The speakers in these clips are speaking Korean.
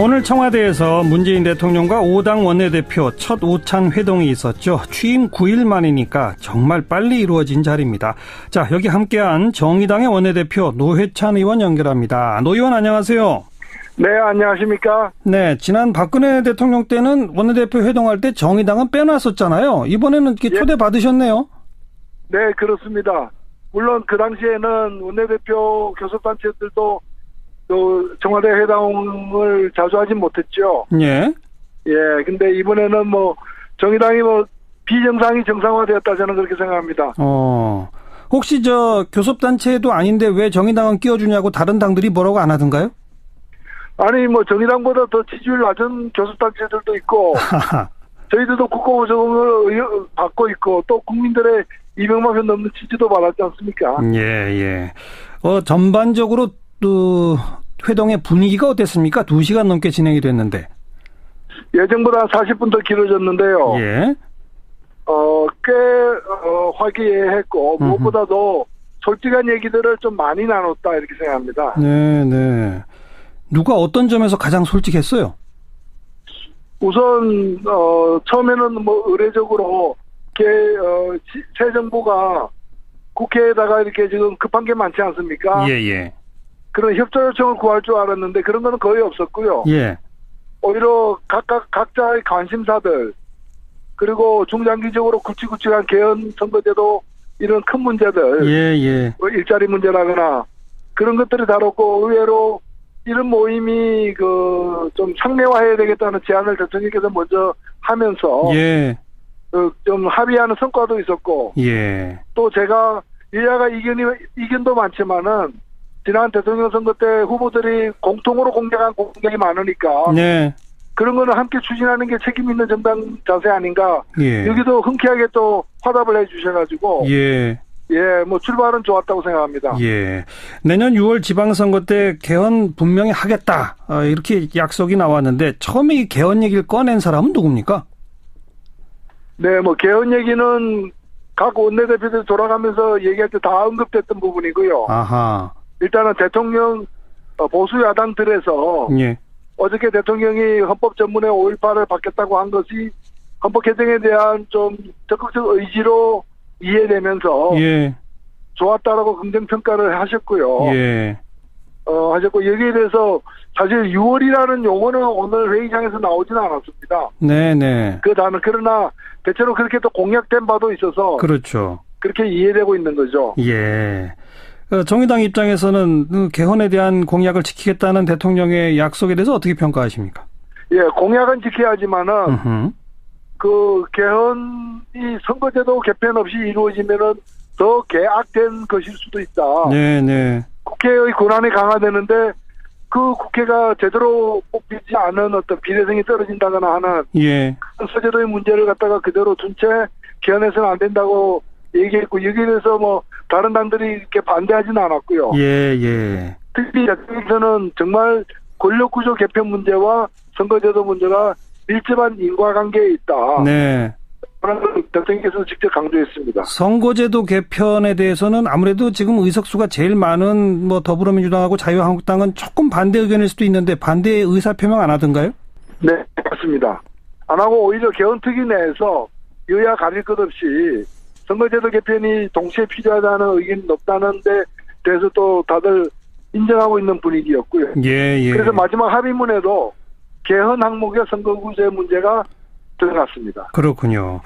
오늘 청와대에서 문재인 대통령과 5당 원내대표 첫 오찬 회동이 있었죠. 취임 9일 만이니까 정말 빨리 이루어진 자리입니다. 자, 여기 함께한 정의당의 원내대표 노회찬 의원 연결합니다. 노 의원 안녕하세요. 네, 안녕하십니까? 네, 지난 박근혜 대통령 때는 원내대표 회동할 때 정의당은 빼놨었잖아요. 이번에는 이렇게 초대받으셨네요. 네, 그렇습니다. 물론 그 당시에는 원내대표 교섭단체들도 또 청와대 회담을 자주 하진 못했죠. 예. 예, 근데 이번에는 정의당이 비정상이 정상화되었다 저는 그렇게 생각합니다. 혹시 교섭단체도 아닌데 왜 정의당은 끼워주냐고 다른 당들이 뭐라고 안 하던가요? 아니, 정의당보다 더 지지율 낮은 교섭단체들도 있고, 저희들도 국고보조금을 받고 있고, 또 국민들의 200만 표 넘는 지지도 받았지 않습니까? 예. 전반적으로 회동의 분위기가 어땠습니까? 2시간 넘게 진행이 됐는데. 예정보다 40분 더 길어졌는데요. 예. 꽤 화기애애했고, 무엇보다도 솔직한 얘기들을 좀 많이 나눴다 이렇게 생각합니다. 네. 누가 어떤 점에서 가장 솔직했어요? 우선 처음에는 의례적으로 새 정부가 국회에다가 이렇게 지금 급한 게 많지 않습니까? 예. 그런 그런 협조 요청을 구할 줄 알았는데 그런 거는 거의 없었고요. 예. 오히려 각자의 관심사들 그리고 중장기적으로 굵직굵직한 개헌 선거제도 이런 큰 문제들, 예. 일자리 문제라거나 그런 것들이 다뤘고 의외로 이런 모임이 좀 상례화해야 되겠다는 제안을 대통령께서 먼저 하면서 예. 좀 합의하는 성과도 있었고, 예. 또 제가 여야가 이견도 많지만은 지난 대통령 선거 때 후보들이 공통으로 공약한 공약이 많으니까 네. 그런 거는 함께 추진하는 게 책임 있는 정당 자세 아닌가. 예. 여기도 흔쾌하게 또 화답을 해주셔가지고 출발은 좋았다고 생각합니다. 예. 내년 6월 지방선거 때 개헌 분명히 하겠다. 이렇게 약속이 나왔는데 처음에 이 개헌 얘기를 꺼낸 사람은 누굽니까? 네, 개헌 얘기는 각 원내대표들이 돌아가면서 얘기할 때 다 언급됐던 부분이고요. 아하. 일단은 대통령 보수 야당들에서 예. 어저께 대통령이 헌법 전문에 5.18을 받겠다고 한 것이 헌법 개정에 대한 좀 적극적 의지로 이해되면서 예. 좋았다라고 긍정평가를 하셨고요. 예. 하셨고 여기에 대해서 사실 6월이라는 용어는 오늘 회의장에서 나오지는 않았습니다. 네네. 그 단어 그러나 대체로 그렇게 또 공약된 바도 있어서 그렇죠. 그렇게 이해되고 있는 거죠. 예. 정의당 입장에서는 개헌에 대한 공약을 지키겠다는 대통령의 약속에 대해서 어떻게 평가하십니까? 예, 공약은 지켜야 하지만은 그 개헌이 선거제도 개편 없이 이루어지면은 더 개악된 것일 수도 있다. 네. 국회의 권한이 강화되는데 그 국회가 제대로 뽑히지 않은 어떤 비례성이 떨어진다거나 하는 선거제도의 문제를 갖다가 그대로 둔 채 개헌해서는 안 된다고 얘기했고 여기에 대해서 다른 당들이 이렇게 반대하지는 않았고요. 예. 특히 여기서는 정말 권력구조 개편 문제와 선거제도 문제가 밀접한 인과관계에 있다. 네. 그런 대통령께서 직접 강조했습니다. 선거제도 개편에 대해서는 아무래도 지금 의석수가 제일 많은 더불어민주당하고 자유한국당은 조금 반대 의견일 수도 있는데 반대 의사 표명 안 하던가요? 네, 맞습니다. 안 하고 오히려 개헌특위 내에서 여야 가릴 것 없이 선거제도 개편이 동시에 필요하다는 의견이 높다는 데 대해서 또 다들 인정하고 있는 분위기였고요. 예. 그래서 마지막 합의문에도 개헌 항목의 선거구제 문제가 들어갔습니다. 그렇군요.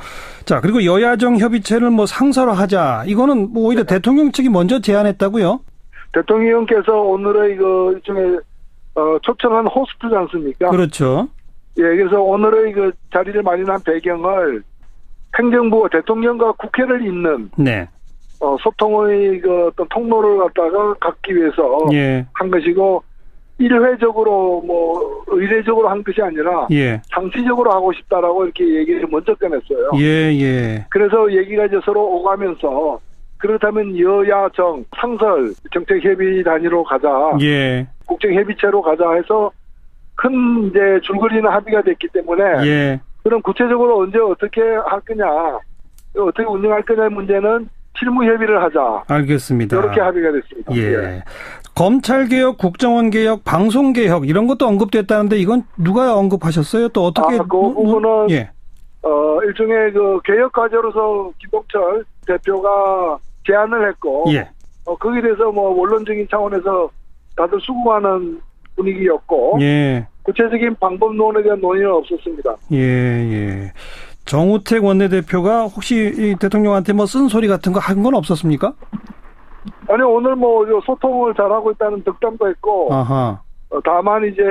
자, 그리고 여야정 협의체를 상설화하자. 이거는 오히려 대통령 측이 먼저 제안했다고요? 대통령께서 오늘의 일종의 초청한 호스트지 않습니까? 그렇죠. 예, 그래서 오늘의 자리를 마련한 배경을 행정부가 대통령과 국회를 잇는 소통의 어떤 통로를 갖다가 갖기 위해서 한 것이고 일회적으로 의례적으로 한 것이 아니라 상시적으로 하고 싶다라고 이렇게 얘기를 먼저 꺼냈어요. 예. 그래서 얘기가 이제 서로 오가면서 그렇다면 여야정 상설 정책협의 단위로 가자. 국정협의체로 가자 해서 큰 이제 줄거리는 합의가 됐기 때문에 그럼 구체적으로 언제 어떻게 할 거냐, 어떻게 운영할 거냐의 문제는 실무 협의를 하자. 알겠습니다. 이렇게 합의가 됐습니다. 예. 검찰개혁, 국정원개혁, 방송개혁 이런 것도 언급됐다는데 이건 누가 언급하셨어요? 또 어떻게? 그 부분은 예. 일종의 그 개혁 과제로서 김동철 대표가 제안을 했고, 예. 거기에 대해서 뭐 원론적인 차원에서 다들 수긍하는 분위기였고, 예. 구체적인 방법론에 대한 논의는 없었습니다. 예. 정우택 원내대표가 혹시 이 대통령한테 뭐 쓴소리 같은 거 한 건 없었습니까? 아니, 오늘 뭐 소통을 잘하고 있다는 덕담도 했고, 아하. 다만 이제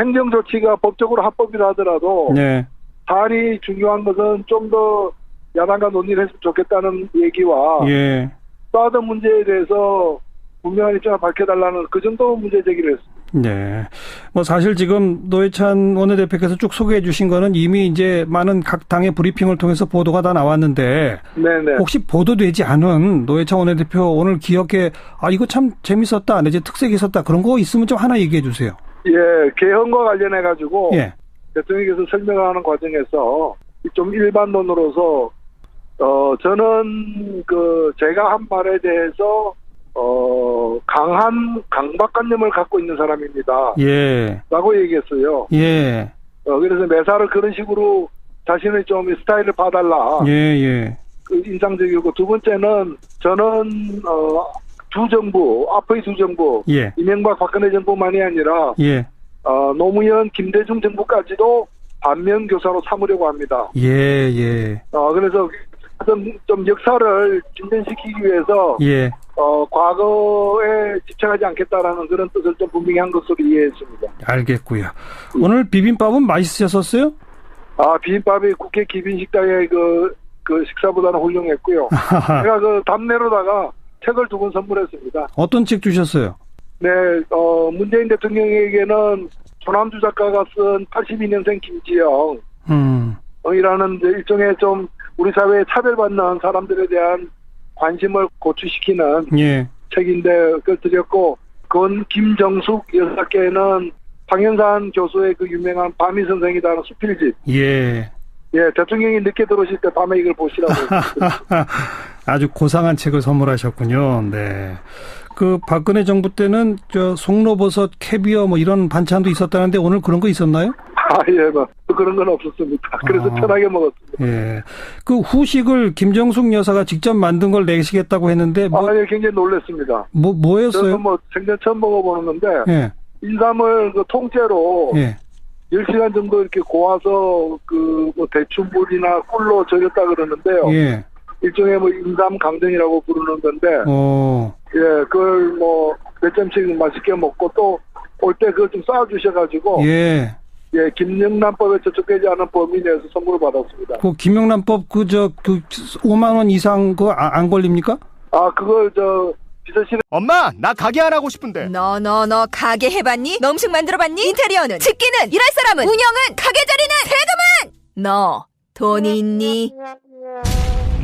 행정조치가 법적으로 합법이라 하더라도, 네. 사안이 중요한 것은 좀 더 야당과 논의를 했으면 좋겠다는 얘기와, 예. 사드 문제에 대해서 분명한 입장을 밝혀달라는 그 정도 문제 제기를 했습니다. 네. 뭐 사실 지금 노회찬 원내대표께서 쭉 소개해 주신 거는 이미 이제 많은 각 당의 브리핑을 통해서 보도가 다 나왔는데 네네. 혹시 보도되지 않은 노회찬 원내대표 오늘 기억에 이거 참 재밌었다 내지 특색이 있었다 그런 거 있으면 좀 하나 얘기해 주세요. 예, 개헌과 관련해 가지고 예. 대통령께서 설명하는 과정에서 좀 일반론으로서 저는 제가 한 말에 대해서 강한 강박관념을 갖고 있는 사람입니다. 예. 라고 얘기했어요. 예. 그래서 매사를 그런 식으로 자신의 좀 스타일을 봐달라. 예. 인상적이고, 두 번째는 저는 두 정부, 앞의 두 정부, 예. 이명박 박근혜 정부만이 아니라 예. 노무현 김대중 정부까지도 반면교사로 삼으려고 합니다. 예. 그래서 좀 역사를 진전시키기 위해서 예. 과거에 집착하지 않겠다라는 그런 뜻을 좀 분명히 한 것으로 이해했습니다. 알겠고요. 오늘 비빔밥은 맛있으셨어요? 비빔밥이 국회 기빈식당의 그 식사보다는 훌륭했고요. 제가 답례로다가 책을 2권 선물했습니다. 어떤 책 주셨어요? 네, 문재인 대통령에게는 조남주 작가가 쓴 82년생 김지영, 이라는 일종의 좀 우리 사회에 차별받는 사람들에 대한 관심을 고취시키는 예. 책인데 그걸 드렸고, 그건 김정숙 여사께는 황현산 교수의 그 유명한 밤이 선생이라는 수필집. 예. 예, 대통령이 늦게 들어오실 때 밤에 이걸 보시라고. 아주 고상한 책을 선물하셨군요. 네. 그 박근혜 정부 때는 송로버섯, 캐비어 뭐 이런 반찬도 있었다는데 오늘 그런 거 있었나요? 예, 그런 건 없었습니다. 그래서 편하게 먹었습니다. 예. 그 후식을 김정숙 여사가 직접 만든 걸 내시겠다고 했는데 예, 굉장히 놀랐습니다. 뭐였어요? 저는 생전 처음 먹어보는 건데, 예. 인삼을 통째로 예. 10시간 정도 이렇게 고아서 대추물이나 꿀로 절였다 그러는데요. 예. 일종의 인삼 강정이라고 부르는 건데, 예, 그걸 몇 점씩 맛있게 먹고 또 올 때 그걸 좀 쌓아주셔가지고, 예. 예, 김영란법에 저촉되지 않은 범위 내에서 선물을 받았습니다. 그 김영란법 5만 원 이상 그거 안 걸립니까? 그걸 비서실에. 엄마, 나 가게 안 하고 싶은데. 너 가게 해봤니? 너 음식 만들어봤니? 인테리어는? 집기는? 일할 사람은? 운영은? 가게 자리는? 세금은? 너 돈이 있니?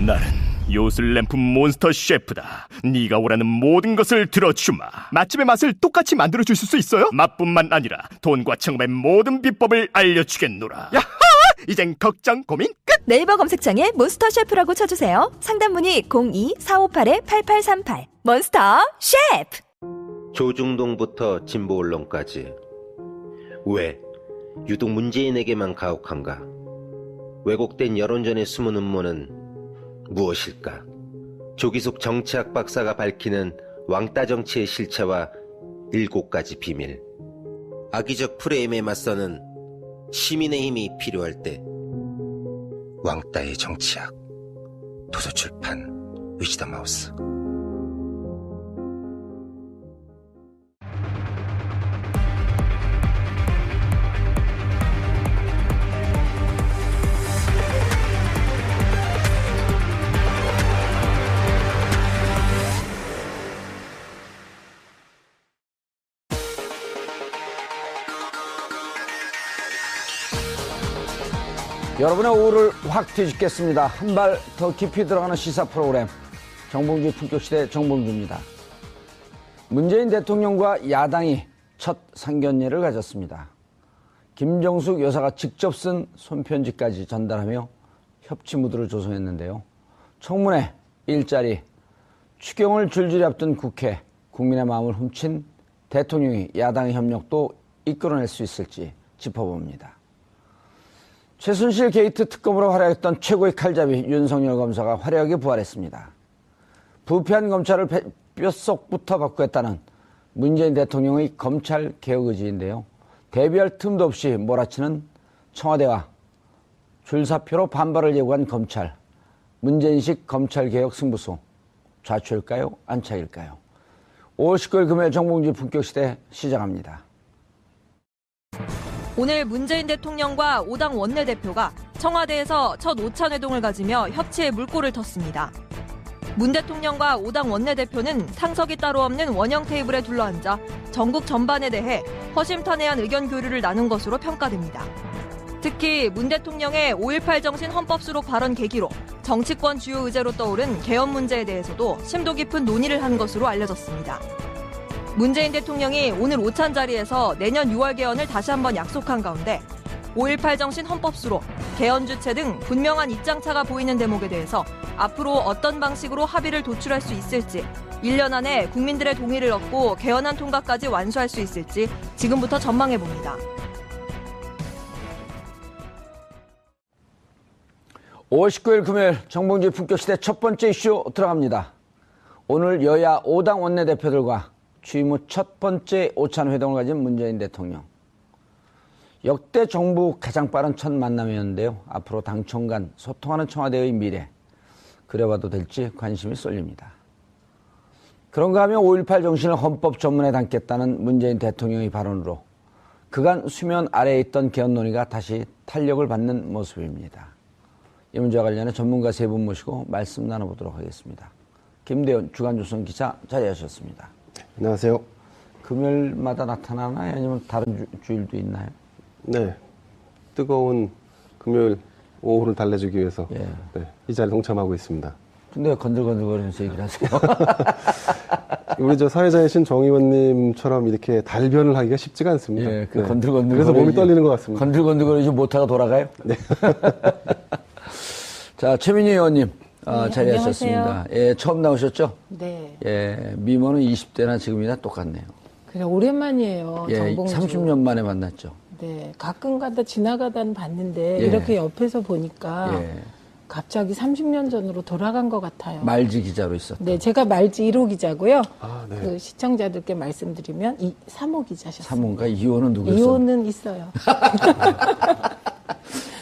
나는 요술램프 몬스터 셰프다. 네가 원하는 모든 것을 들어주마. 맛집의 맛을 똑같이 만들어줄 수 있어요? 맛뿐만 아니라 돈과 청음의 모든 비법을 알려주겠노라. 야하! 이젠 걱정 고민 끝! 네이버 검색창에 몬스터 셰프라고 쳐주세요. 상담 문의 02-4581-8838 몬스터 셰프. 조중동부터 진보 언론까지 왜 유독 문재인에게만 가혹한가? 왜곡된 여론전의 숨은 음모는 무엇일까? 조기숙 정치학 박사가 밝히는 왕따 정치의 실체와 7가지 비밀. 악의적 프레임에 맞서는 시민의 힘이 필요할 때 왕따의 정치학. 도서출판 위즈덤 하우스. 여러분의 오후를 확 뒤집겠습니다. 한 발 더 깊이 들어가는 시사 프로그램 정봉주 품격시대 정봉주입니다. 문재인 대통령과 야당이 첫 상견례를 가졌습니다. 김정숙 여사가 직접 쓴 손편지까지 전달하며 협치 무드를 조성했는데요. 청문회 일자리, 추경을 줄줄이 앞둔 국회, 국민의 마음을 훔친 대통령이 야당의 협력도 이끌어낼 수 있을지 짚어봅니다. 최순실 게이트 특검으로 활약했던 최고의 칼잡이 윤석열 검사가 화려하게 부활했습니다. 부패한 검찰을 뼛속부터 바꾸겠다는 문재인 대통령의 검찰 개혁 의지인데요. 대비할 틈도 없이 몰아치는 청와대와 줄사표로 반발을 예고한 검찰. 문재인식 검찰개혁 승부수. 좌초일까요? 안착일까요? 5월 19일 금요일 정봉주 품격시대 시작합니다. 오늘 문재인 대통령과 5당 원내대표가 청와대에서 첫 오찬회동을 가지며 협치의 물꼬를 텄습니다. 문 대통령과 5당 원내대표는 상석이 따로 없는 원형 테이블에 둘러앉아 전국 전반에 대해 허심탄회한 의견 교류를 나눈 것으로 평가됩니다. 특히 문 대통령의 5.18 정신 헌법 수록 발언 계기로 정치권 주요 의제로 떠오른 개헌 문제에 대해서도 심도 깊은 논의를 한 것으로 알려졌습니다. 문재인 대통령이 오늘 오찬 자리에서 내년 6월 개헌을 다시 한번 약속한 가운데 5.18 정신 헌법 수록, 개헌 주체 등 분명한 입장차가 보이는 대목에 대해서 앞으로 어떤 방식으로 합의를 도출할 수 있을지, 1년 안에 국민들의 동의를 얻고 개헌안 통과까지 완수할 수 있을지 지금부터 전망해봅니다. 5월 19일 금요일 정봉주의 품격시대 첫 번째 이슈 들어갑니다. 오늘 여야 5당 원내대표들과 취임 후 첫 번째 오찬회동을 가진 문재인 대통령. 역대 정부 가장 빠른 첫 만남이었는데요. 앞으로 당청 간 소통하는 청와대의 미래, 그려봐도 될지 관심이 쏠립니다. 그런가 하면 5.18 정신을 헌법 전문에 담겠다는 문재인 대통령의 발언으로 그간 수면 아래에 있던 개헌 논의가 다시 탄력을 받는 모습입니다. 이 문제와 관련해 전문가 세 분 모시고 말씀 나눠보도록 하겠습니다. 김대현 주간조선 기자 자리하셨습니다. 안녕하세요. 금요일마다 나타나나요? 아니면 다른 주일도 있나요? 네. 뜨거운 금요일 오후를 달래주기 위해서 예. 네, 이 자리에 동참하고 있습니다. 근데 건들건들거리면서 얘기를 하세요. 우리 저 사회자이신 정 의원님처럼 이렇게 달변을 하기가 쉽지가 않습니다. 예, 그 건들건들. 그래서 몸이 떨리는 것 같습니다. 건들건들거리지 못하고 돌아가요? 네. 자, 최민희 의원님 네, 자리하셨습니다. 예, 처음 나오셨죠? 네. 예, 미모는 20대나 지금이나 똑같네요. 그래, 오랜만이에요. 예, 정봉주. 30년 만에 만났죠. 네. 가끔 가다 지나가다는 봤는데, 예. 이렇게 옆에서 보니까 예. 갑자기 30년 전으로 돌아간 것 같아요. 말지 기자로 있었던. 네, 제가 말지 1호 기자고요. 아, 네. 그 시청자들께 말씀드리면 3호 기자셨습니다. 3호인가 2호는 누구였어요? 2호는 있어요.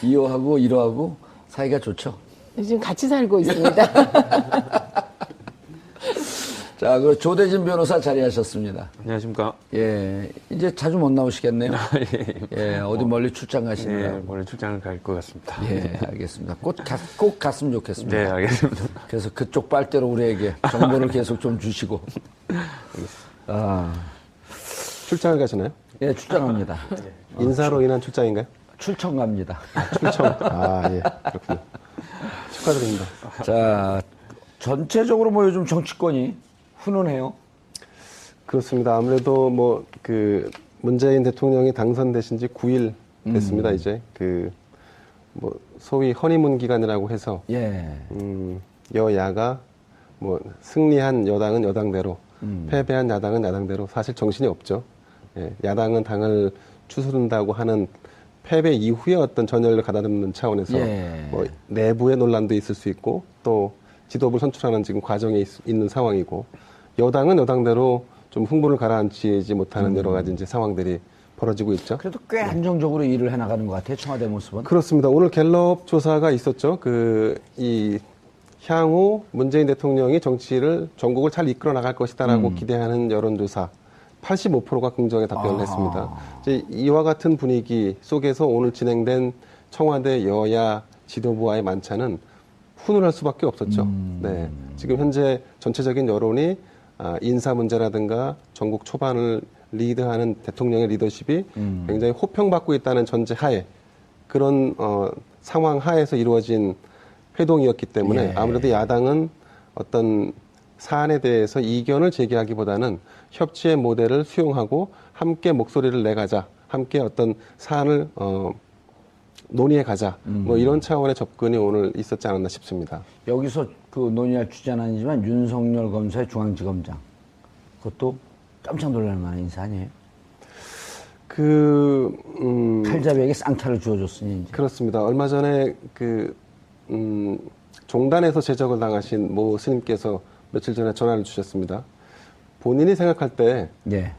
2호하고 1호하고 사이가 좋죠? 지금 같이 살고 있습니다. 자, 그 조대진 변호사 자리하셨습니다. 안녕하십니까. 예, 이제 자주 못 나오시겠네요. 예, 어디 멀리 출장 가시느라고. 네, 멀리 출장을 갈 것 같습니다. 예, 알겠습니다. 꼭 갔으면 좋겠습니다. 네, 알겠습니다. 그래서 그쪽 빨대로 우리에게 정보를 계속 좀 주시고. 출장을 가시나요? 예, 출장합니다. 인사로 인한 출장인가요? 출청 갑니다. 출청. 아, 예. 그렇군요. 축하드립니다. 자, 전체적으로 뭐 요즘 정치권이 훈훈해요. 그렇습니다. 아무래도 뭐 그 문재인 대통령이 당선되신 지 9일 됐습니다. 이제 그 뭐 소위 허니문 기간이라고 해서 예. 여야가 뭐 승리한 여당은 여당대로 패배한 야당은 야당대로 사실 정신이 없죠. 예, 야당은 당을 추스른다고 하는 패배 이후에 어떤 전열을 가다듬는 차원에서 예. 뭐 내부의 논란도 있을 수 있고 또 지도부를 선출하는 지금 과정에 있는 상황이고 여당은 여당대로 좀 흥분을 가라앉히지 못하는 여러 가지 이제 상황들이 벌어지고 있죠. 그래도 꽤 안정적으로 일을 해나가는 것 같아요. 청와대 모습은. 그렇습니다. 오늘 갤럽 조사가 있었죠. 이 향후 문재인 대통령이 정치를 전국을 잘 이끌어 나갈 것이다라고 기대하는 여론조사 85%가 긍정의 답변을 했습니다. 이제 이와 같은 분위기 속에서 오늘 진행된 청와대 여야 지도부와의 만찬은 훈훈할 수밖에 없었죠. 네, 지금 현재 전체적인 여론이 인사 문제라든가 전국 초반을 리드하는 대통령의 리더십이 굉장히 호평받고 있다는 전제 하에 그런 상황 하에서 이루어진 회동이었기 때문에 예. 아무래도 야당은 어떤 사안에 대해서 이견을 제기하기보다는 협치의 모델을 수용하고 함께 목소리를 내가자, 함께 어떤 사안을 논의해 가자. 뭐 이런 차원의 접근이 오늘 있었지 않았나 싶습니다. 여기서 그 논의할 주제는 아니지만 윤석열 검사의 중앙지검장. 그것도 깜짝 놀랄 만한 인사 아니에요? 칼잡이에게 쌍타를 주어줬으니 이제. 그렇습니다. 얼마 전에 종단에서 제적을 당하신 모 스님께서 며칠 전에 전화를 주셨습니다. 본인이 생각할 때 예.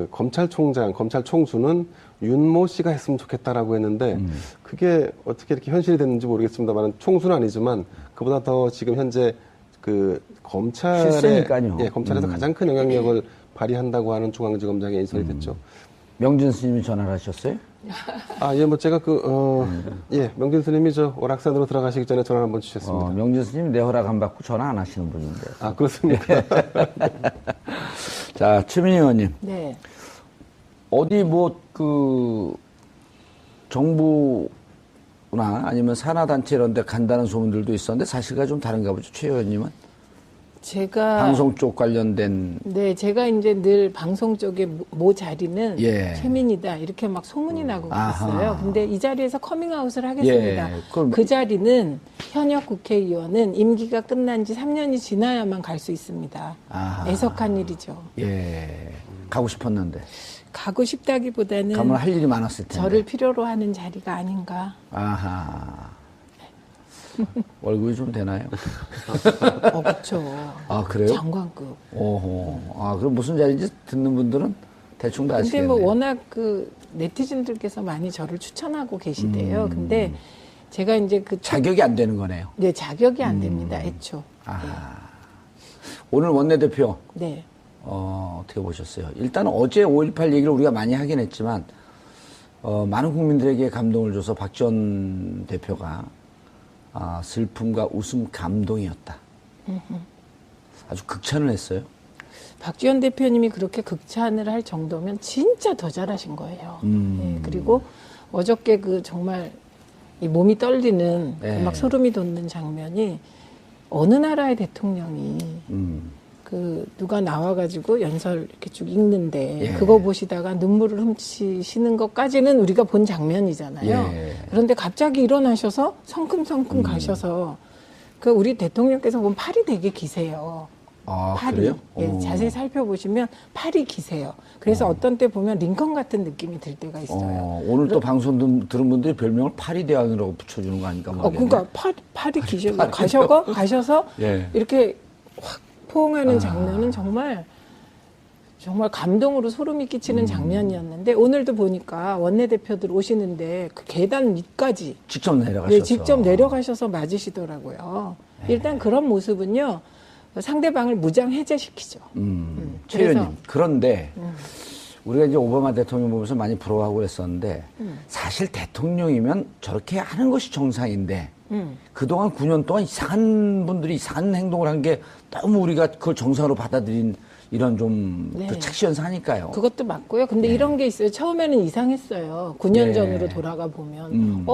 검찰총장, 검찰 총수는 윤모 씨가 했으면 좋겠다라고 했는데 그게 어떻게 이렇게 현실이 됐는지 모르겠습니다만 총수는 아니지만 그보다 더 지금 현재 실세니까요. 검찰에서 가장 큰 영향력을 발휘한다고 하는 중앙지검장에 인선이 됐죠. 명진 스님이 전화를 하셨어요? 뭐 제가 명진 스님이 오락산으로 들어가시기 전에 전화 한번 주셨습니다. 명진 스님 내 허락 안 받고 전화 안 하시는 분인데. 아, 그렇습니까? 자, 최민희 의원님. 네. 어디 정부나 아니면 산하단체 이런 데 간다는 소문들도 있었는데 사실과 좀 다른가 보죠, 최 의원님은? 제가 방송 쪽 관련된. 네, 제가 이제 늘 방송 쪽에 모 자리는 최민희다 이렇게 막 소문이 나고 있어요. 근데 이 자리에서 커밍아웃을 하겠습니다. 그 자리는 현역 국회의원은 임기가 끝난 지 3년이 지나야만 갈 수 있습니다. 애석한 일이죠. 예, 가고 싶었는데. 가고 싶다기보다는 가면 할 일이 많았을 텐데. 저를 필요로 하는 자리가 아닌가. 월급이 좀 되나요? 그렇죠. 아, 그래요? 장관급. 오호. 그럼 무슨 자리인지 듣는 분들은 대충 다 아시겠네요. 근데 워낙 네티즌들께서 많이 저를 추천하고 계시대요. 근데 제가 이제 자격이 안 되는 거네요. 네, 자격이 안 됩니다. 애초. 네. 오늘 원내대표. 네. 어떻게 보셨어요? 일단 어제 5.18 얘기를 우리가 많이 하긴 했지만, 많은 국민들에게 감동을 줘서 박 전 대표가 슬픔과 웃음 감동이었다. 아주 극찬을 했어요. 박지원 대표님이 그렇게 극찬을 할 정도면 진짜 더 잘하신 거예요. 네, 그리고 어저께 정말 이 몸이 떨리는 막 소름이 돋는 장면이 어느 나라의 대통령이 누가 나와가지고 연설 이렇게 쭉 읽는데 그거 보시다가 눈물을 훔치시는 것까지는 우리가 본 장면이잖아요. 그런데 갑자기 일어나셔서 성큼성큼 가셔서 우리 대통령께서 보면 팔이 되게 기세요. 팔이. 그래요? 자세히 살펴보시면 팔이 기세요. 그래서 어떤 때 보면 링컨 같은 느낌이 들 때가 있어요. 오늘 또 방송 들은 분들이 별명을 팔이 대왕이라고 붙여주는 거 아닐까 모르겠네. 그러니까 팔이 기셔서 가셔서 이렇게 확 포옹하는 장면은 정말 감동으로 소름이 끼치는 장면이었는데 오늘도 보니까 원내대표들 오시는데 그 계단 밑까지 직접 내려가셔서 직접 내려가셔서 맞으시더라고요. 일단 그런 모습은요 상대방을 무장 해제시키죠. 최 의원님, 그런데 우리가 이제 오바마 대통령 보면서 많이 부러워하고 그랬었는데 사실 대통령이면 저렇게 하는 것이 정상인데 그동안 9년 동안 이상한 분들이 이상한 행동을 한 게 너무 우리가 그걸 정상으로 받아들인 이런 좀 착시 현상이니까요. 그것도 맞고요. 근데 이런 게 있어요. 처음에는 이상했어요. 9년 전으로 돌아가 보면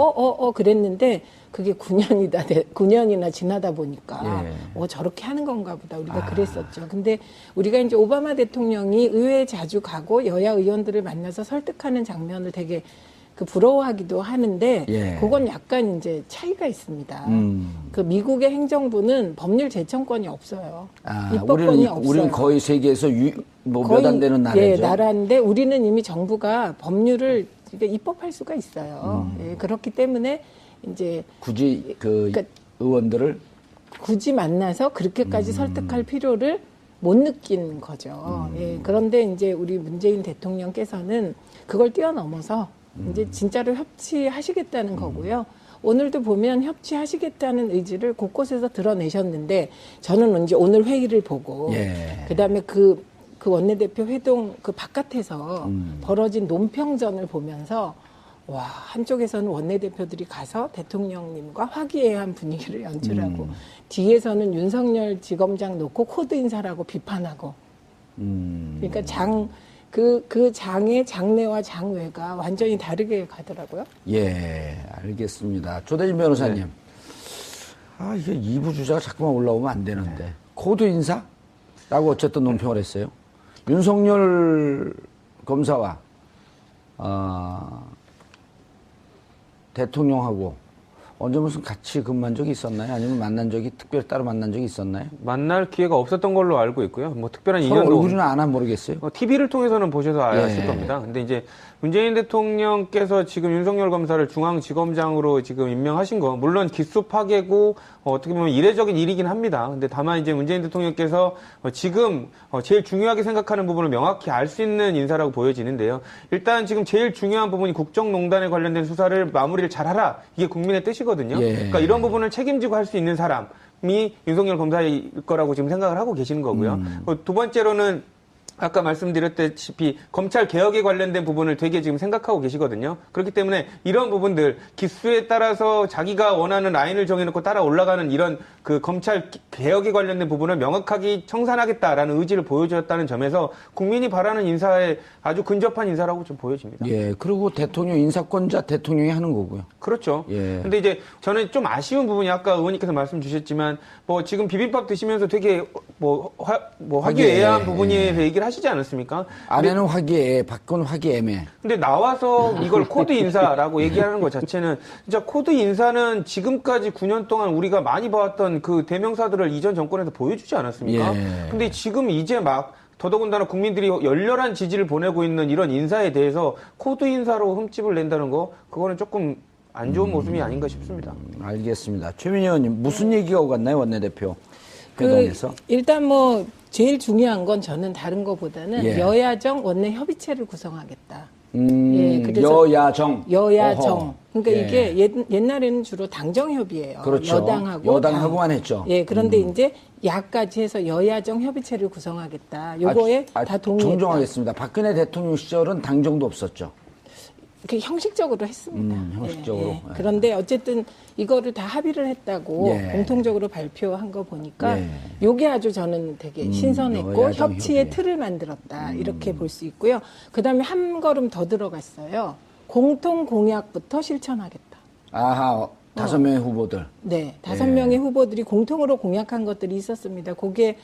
그랬는데 그게 9년이나 지나다 보니까 저렇게 하는 건가 보다 우리가 그랬었죠. 근데 우리가 이제 오바마 대통령이 의회에 자주 가고 여야 의원들을 만나서 설득하는 장면을 되게 부러워하기도 하는데 그건 약간 이제 차이가 있습니다. 미국의 행정부는 법률 제청권이 없어요. 입법권이 없어요. 우리는 거의 세계에서 몇 안 되는 나라죠. 나라인데 우리는 이미 정부가 법률을 입법할 수가 있어요. 그렇기 때문에 이제 굳이 그러니까 의원들을 굳이 만나서 그렇게까지 설득할 필요를 못 느낀 거죠. 그런데 이제 우리 문재인 대통령께서는 그걸 뛰어넘어서 이제 진짜로 협치하시겠다는 거고요. 오늘도 보면 협치하시겠다는 의지를 곳곳에서 드러내셨는데 저는 이제 오늘 회의를 보고 그다음에 그 원내대표 회동 바깥에서 벌어진 논평전을 보면서 와, 한쪽에서는 원내대표들이 가서 대통령님과 화기애애한 분위기를 연출하고 뒤에서는 윤석열 지검장 놓고 코드 인사라고 비판하고 그러니까 그 장의 장내와 장외가 완전히 다르게 가더라고요. 알겠습니다. 조대진 변호사님. 이게 2부 주자가 자꾸만 올라오면 안 되는데. 코드 인사라고 어쨌든 논평을 했어요. 윤석열 검사와, 대통령하고 언제 무슨 같이 근무한 적이 있었나요? 아니면 만난 적이 특별히 따로 만난 적이 있었나요? 만날 기회가 없었던 걸로 알고 있고요. 뭐 특별한 서로 인연도 얼굴은 안 모르겠어요. TV를 통해서는 보셔서 아실 예. 겁니다. 근데 이제 문재인 대통령께서 지금 윤석열 검사를 중앙지검장으로 지금 임명하신 거 물론 기수 파괴고 어떻게 보면 이례적인 일이긴 합니다. 근데 다만 이제 문재인 대통령께서 지금 제일 중요하게 생각하는 부분을 명확히 알 수 있는 인사라고 보여지는데요. 일단 지금 제일 중요한 부분이 국정농단에 관련된 수사를 마무리를 잘하라. 이게 국민의 뜻이거든요. 예. 그러니까 이런 부분을 책임지고 할 수 있는 사람이 윤석열 검사일 거라고 지금 생각을 하고 계시는 거고요. 두 번째로는 아까 말씀드렸다시피 검찰 개혁에 관련된 부분을 되게 지금 생각하고 계시거든요. 그렇기 때문에 이런 부분들 기수에 따라서 자기가 원하는 라인을 정해놓고 따라 올라가는 이런 그 검찰 개혁에 관련된 부분을 명확하게 청산하겠다라는 의지를 보여주었다는 점에서 국민이 바라는 인사에 아주 근접한 인사라고 좀 보여집니다. 예, 그리고 대통령 인사권자 대통령이 하는 거고요. 그렇죠. 예. 근데 이제 저는 좀 아쉬운 부분이 아까 의원님께서 말씀 주셨지만 뭐 지금 비빔밥 드시면서 되게 화기애애한 부분에 대해서 얘기를 하시지 않았습니까? 아내는 화기애애, 밖은 화기애매. 근데 나와서 이걸 코드 인사라고 얘기하는 것 자체는 진짜 코드 인사는 지금까지 9년 동안 우리가 많이 봐왔던 그 대명사들을 이전 정권에서 보여주지 않았습니까? 예. 근데 지금 이제 막 더더군다나 국민들이 열렬한 지지를 보내고 있는 이런 인사에 대해서 코드 인사로 흠집을 낸다는 거 그거는 조금 안 좋은 모습이 아닌가 싶습니다. 알겠습니다. 최민희 의원님 무슨 얘기가 오갔나요, 원내대표 회동에서? 일단 뭐 제일 중요한 건 저는 다른 거보다는 예. 여야정 원내 협의체를 구성하겠다. 예, 그래서 여야정. 여야정. 그러니까 예. 이게 옛날에는 주로 당정 협의예요. 그렇죠. 여당하고 여당 당. 협의만 했죠. 예, 그런데 이제 야까지 해서 여야정 협의체를 구성하겠다. 요거에 다 동의했다. 정정하겠습니다. 박근혜 대통령 시절은 당정도 없었죠. 그 형식적으로 했습니다. 형식적으로. 예. 그런데 어쨌든 이거를 다 합의를 했다고 예. 공통적으로 발표한 거 보니까 예. 요게 아주 저는 되게 신선했고 여야정 협치의 협의. 틀을 만들었다. 이렇게 볼 수 있고요. 그다음에 한 걸음 더 들어갔어요. 공통 공약부터 실천하겠다. 아하, 5명의 후보들. 네, 5명의 후보들이 공통으로 공약한 것들이 있었습니다. 그게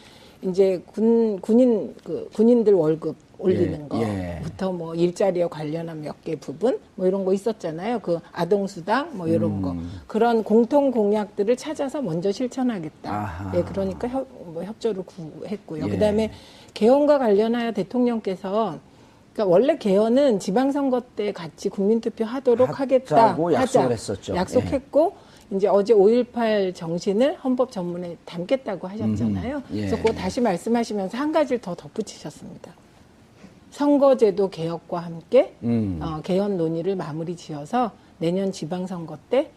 이제 군인들 월급 올리는 거부터 뭐 일자리와 관련한 몇 개 부분 뭐 이런 거 있었잖아요. 그 아동수당 뭐 이런 거 그런 공통 공약들을 찾아서 먼저 실천하겠다. 아하. 예, 그러니까 협조를 구했고요. 그다음에 개헌과 관련하여 대통령께서 그러니까 원래 개헌은 지방선거 때 같이 국민투표 하도록 하겠다. 약속을 했었죠. 약속했고 이제 어제 5.18 정신을 헌법 전문에 담겠다고 하셨잖아요. 그래서 그거 다시 말씀하시면서 한 가지를 더 덧붙이셨습니다. 선거제도 개혁과 함께 개헌 논의를 마무리 지어서 내년 지방선거 때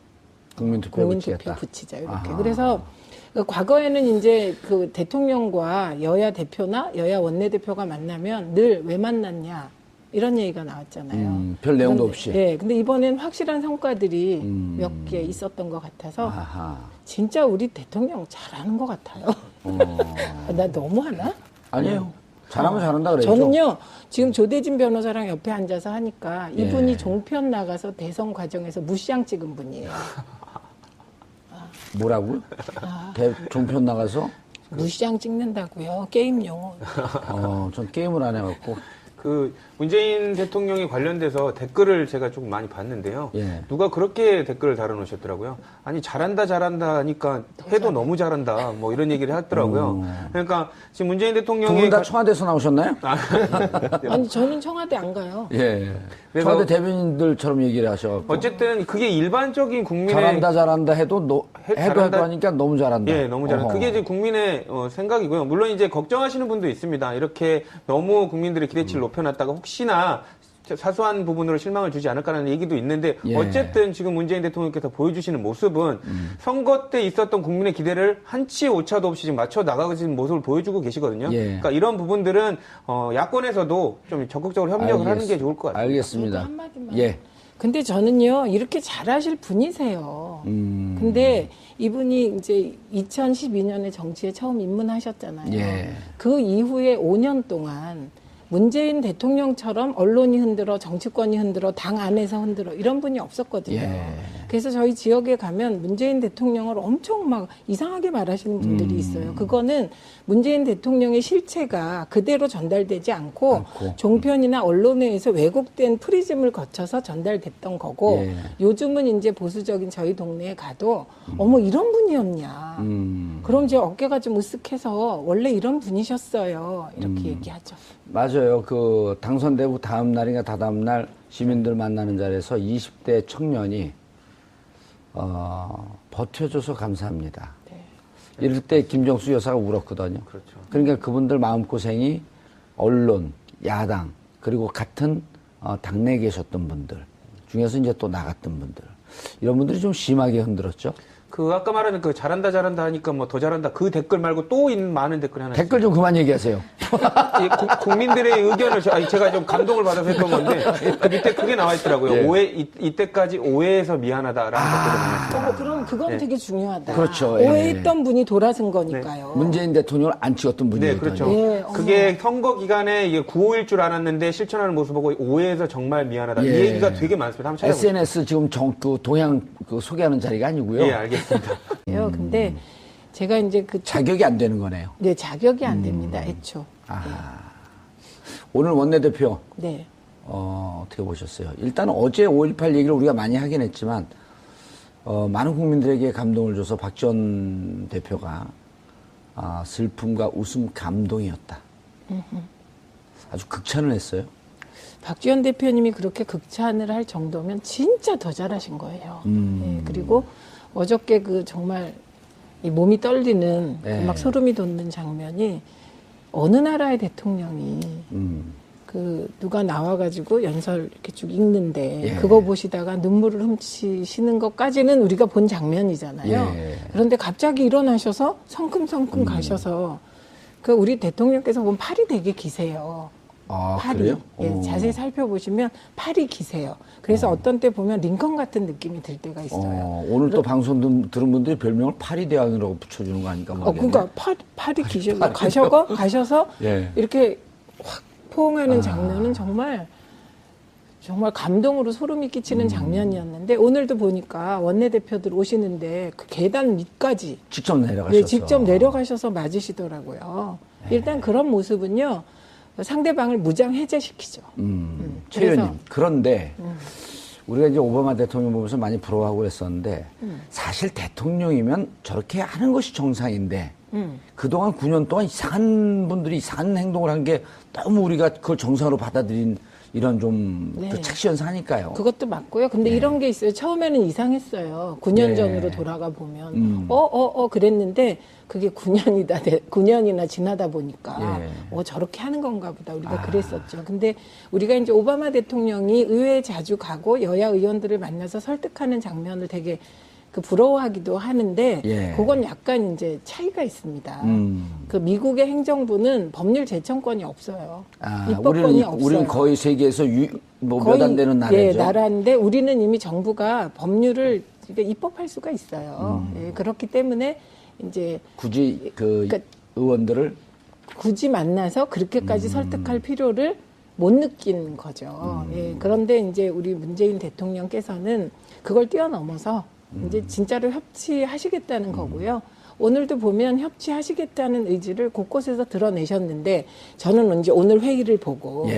국민투표 붙이자 이렇게. 아하. 그래서 과거에는 이제 그 대통령과 여야 대표나 여야 원내대표가 만나면 늘 왜 만났냐 이런 얘기가 나왔잖아요. 별 내용도 없이. 네, 근데 이번엔 확실한 성과들이 몇 개 있었던 것 같아서 아하. 진짜 우리 대통령 잘하는 것 같아요. 나 너무하나? 아니에요. 잘하면 잘한다 그래요. 저는요, 지금 조대진 변호사랑 옆에 앉아서 하니까 이분이 종편 나가서 대선 과정에서 무시장 찍은 분이에요. 뭐라고요? 종편 나가서? 무시장 찍는다고요. 게임 용어. 전 게임을 안 해갖고. 그 문재인 대통령에 관련돼서 댓글을 제가 조금 많이 봤는데요. 예. 누가 그렇게 댓글을 달아놓으셨더라고요. 아니 잘한다 하니까 해도 너무 잘한다 뭐 이런 얘기를 하더라고요. 그러니까 지금 문재인 대통령이 두 분 다 청와대에서 나오셨나요? 아니 저는 청와대 안 가요. 예. 청와대 대변인들처럼 얘기를 하셔갖고. 어쨌든 그게 일반적인 국민의 잘한다 해도 해도 하니까 너무 잘한다. 예, 너무 잘한다. 그게 이제 국민의 생각이고요. 물론 이제 걱정하시는 분도 있습니다. 이렇게 너무 국민들의 기대치를 높여놨다가 혹시나 사소한 부분으로 실망을 주지 않을까라는 얘기도 있는데 어쨌든 지금 문재인 대통령께서 보여주시는 모습은 선거 때 있었던 국민의 기대를 한치 오차도 없이 지금 맞춰 나가시는 모습을 보여주고 계시거든요. 그러니까 이런 부분들은 야권에서도 좀 적극적으로 협력을 하는 게 좋을 것 같습니다. 알겠습니다. 한마디만. 예. 근데 저는요 이렇게 잘하실 분이세요. 근데 이분이 이제 2012년에 정치에 처음 입문하셨잖아요. 예. 그 이후에 5년 동안 문재인 대통령처럼 언론이 흔들어 정치권이 흔들어 당 안에서 흔들어 이런 분이 없었거든요. 그래서 저희 지역에 가면 문재인 대통령을 엄청 막 이상하게 말하시는 분들이 있어요. 그거는 문재인 대통령의 실체가 그대로 전달되지 않고 종편이나 언론에 의해서 왜곡된 프리즘을 거쳐서 전달됐던 거고 요즘은 이제 보수적인 저희 동네에 가도 어머 이런 분이었냐. 그럼 이제 어깨가 좀 으쓱해서 원래 이런 분이셨어요. 이렇게 얘기하죠. 맞아요. 그 당선되고 다음 날인가 다다음 날 시민들 만나는 자리에서 20대 청년이 버텨줘서 감사합니다. 네. 이럴 때 김정수 여사가 울었거든요. 그렇죠. 그러니까 그분들 마음고생이 언론, 야당, 그리고 같은 당내에 계셨던 분들 중에서 이제 또 나갔던 분들 이런 분들이 좀 심하게 흔들었죠. 그 아까 말하는 그 잘한다 하니까 뭐 더 잘한다 그 댓글 말고 또 많은 댓글이 하나 댓글 좀 그만 얘기하세요. 국민들의 의견을 제가 좀 감동을 받아서 했던 건데 그 밑에 그게 나와 있더라고요. 네. 오해 이때까지 오해해서 미안하다라는 댓글이 나왔어요. 그럼 그건 되게 중요하다. 그렇죠. 오해했던 분이 돌아선 거니까요. 네. 문재인 대통령을 안 찍었던 분이거든요. 네, 그렇죠. 그게 선거 기간에 이게 9호일 줄 알았는데 실천하는 모습 보고 오해해서 정말 미안하다. 이 얘기가 되게 많습니다. 한번 SNS 지금 그 동향 소개하는 자리가 아니고요. 예, 알겠습니다. 근데 제가 이제 자격이 안 되는 거네요. 네, 자격이 안 됩니다. 애초. 네. 오늘 원내대표. 네. 어떻게 보셨어요? 일단 어제 5.18 얘기를 우리가 많이 하긴 했지만 많은 국민들에게 감동을 줘서 박 전 대표가 슬픔과 웃음 감동이었다. 아주 극찬을 했어요. 박지원 대표님이 그렇게 극찬을 할 정도면 진짜 더 잘하신 거예요. 네, 그리고 어저께 그 정말 이 몸이 떨리는 막 소름이 돋는 장면이 어느 나라의 대통령이 그 누가 나와가지고 연설 이렇게 쭉 읽는데 그거 보시다가 눈물을 훔치시는 것까지는 우리가 본 장면이잖아요. 그런데 갑자기 일어나셔서 성큼성큼 가셔서 그 우리 대통령께서 보면 팔이 되게 기세요. 팔이. 그래요? 자세히 살펴보시면 팔이 기세요. 그래서 어떤 때 보면 링컨 같은 느낌이 들 때가 있어요. 오늘 또 방송 들은 분들이 별명을 파리 대왕이라고 붙여주는 거 아닙니까? 그러니까 팔이 가셔서 이렇게 확 포옹하는 장면은 정말 감동으로 소름이 끼치는 장면이었는데 오늘도 보니까 원내대표들 오시는데 그 계단 밑까지 직접 내려가셔서 직접 내려가셔서 맞으시더라고요. 일단 그런 모습은요. 상대방을 무장 해제시키죠. 최 의원님, 그런데 우리가 이제 오바마 대통령 보면서 많이 부러워하고 그랬었는데 사실 대통령이면 저렇게 하는 것이 정상인데 그동안 9년 동안 이상한 분들이 이상한 행동을 한 게 너무 우리가 그걸 정상으로 받아들인 이런 좀 그 착시현상하니까요. 그것도 맞고요. 근데 이런 게 있어요. 처음에는 이상했어요. 9년 전으로 돌아가 보면 그랬는데 그게 9년이나 지나다 보니까 저렇게 하는 건가 보다 우리가 그랬었죠. 근데 우리가 이제 오바마 대통령이 의회에 자주 가고 여야 의원들을 만나서 설득하는 장면을 되게 부러워하기도 하는데 그건 약간 이제 차이가 있습니다. 그 미국의 행정부는 법률 제청권이 없어요. 입법권이 없어요. 우리는 거의 세계에서 몇 안 되는 나라죠. 나라인데 우리는 이미 정부가 법률을 입법할 수가 있어요. 그렇기 때문에 이제 굳이 그러니까 의원들을 굳이 만나서 그렇게까지 설득할 필요를 못 느낀 거죠. 그런데 이제 우리 문재인 대통령께서는 그걸 뛰어넘어서 이제 진짜로 협치하시겠다는 거고요. 오늘도 보면 협치하시겠다는 의지를 곳곳에서 드러내셨는데 저는 이제 오늘 회의를 보고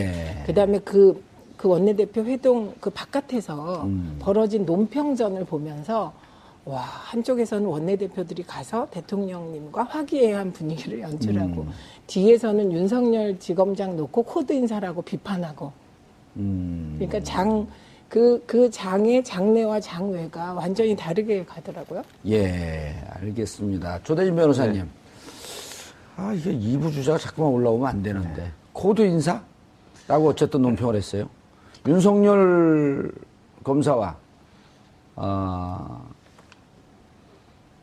그다음에 그 원내대표 회동 그 바깥에서 벌어진 논평전을 보면서 와, 한쪽에서는 원내대표들이 가서 대통령님과 화기애애한 분위기를 연출하고 뒤에서는 윤석열 지검장 놓고 코드 인사라고 비판하고 그러니까 그 장의 장내와 장외가 완전히 다르게 가더라고요. 알겠습니다. 조대진 변호사님. 이게 2부 주자가 자꾸만 올라오면 안 되는데. 코드 인사라고 어쨌든 논평을 했어요. 윤석열 검사와,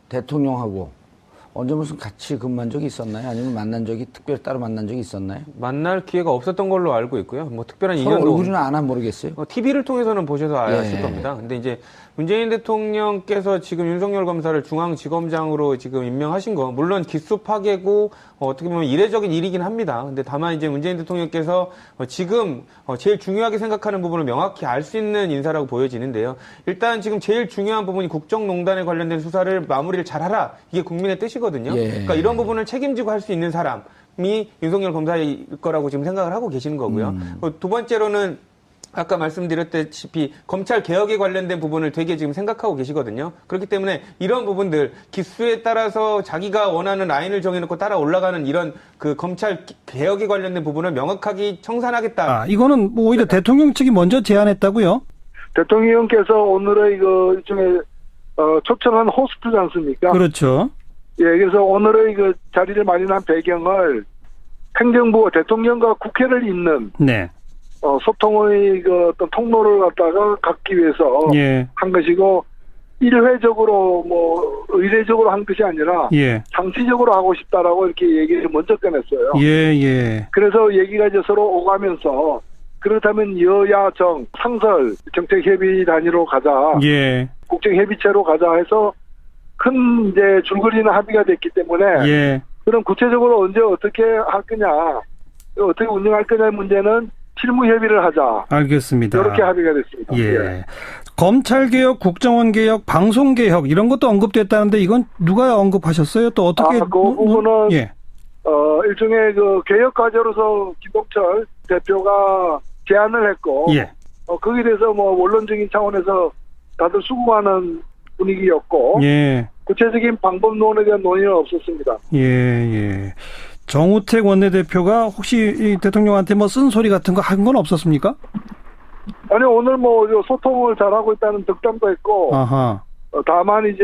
대통령하고 언제 무슨 같이 근무한 적이 있었나요? 아니면 만난 적이 특별히 따로 만난 적이 있었나요? 만날 기회가 없었던 걸로 알고 있고요. 뭐 특별한 서로 인연도 얼굴은 아나 모르겠어요. TV를 통해서는 보셔서 아실 예. 겁니다. 근데 이제 문재인 대통령께서 지금 윤석열 검사를 중앙지검장으로 지금 임명하신 거 물론 기수 파괴고 어떻게 보면 이례적인 일이긴 합니다. 근데 다만 이제 문재인 대통령께서 지금 제일 중요하게 생각하는 부분을 명확히 알 수 있는 인사라고 보여지는데요. 일단 지금 제일 중요한 부분이 국정농단에 관련된 수사를 마무리를 잘하라. 이게 국민의 뜻이거든요. 예. 그러니까 이런 부분을 책임지고 할 수 있는 사람이 윤석열 검사일 거라고 지금 생각을 하고 계시는 거고요. 두 번째로는 아까 말씀드렸다시피 검찰 개혁에 관련된 부분을 되게 지금 생각하고 계시거든요. 그렇기 때문에 이런 부분들 기수에 따라서 자기가 원하는 라인을 정해놓고 따라 올라가는 이런 그 검찰 개혁에 관련된 부분을 명확하게 청산하겠다. 이거는 뭐 오히려 대통령 측이 먼저 제안했다고요? 대통령께서 오늘의 이거 일종의 초청한 호스트지 않습니까? 그렇죠. 예, 그래서 오늘의 그 자리를 마련한 배경을 행정부가 대통령과 국회를 잇는 네. 소통의 그 어떤 통로를 갖다가 갖기 위해서 예. 한 것이고 일회적으로 뭐 의례적으로 한 것이 아니라 예. 상시적으로 하고 싶다라고 이렇게 얘기를 먼저 꺼냈어요. 예. 그래서 얘기가 이제 서로 오가면서 그렇다면 여야 정 상설 정책협의 단위로 가자. 예. 국정협의체로 가자 해서 큰 이제 줄거리는 합의가 됐기 때문에 예. 그럼 구체적으로 언제 어떻게 할 거냐, 어떻게 운영할 거냐 문제는 실무 협의를 하자. 알겠습니다. 이렇게 합의가 됐습니다. 예. 검찰개혁, 국정원개혁, 방송개혁 이런 것도 언급됐다는데 이건 누가 언급하셨어요? 또 어떻게? 그 부분은 예. 일종의 그 개혁 과제로서 김동철 대표가 제안을 했고, 예. 거기에 대해서 뭐 원론적인 차원에서 다들 수긍하는 분위기였고, 예. 구체적인 방법론에 대한 논의는 없었습니다. 예. 정우택 원내대표가 혹시 이 대통령한테 뭐 쓴소리 같은 거 한 건 없었습니까? 아니, 오늘 뭐 소통을 잘하고 있다는 덕담도 했고, 아하. 다만 이제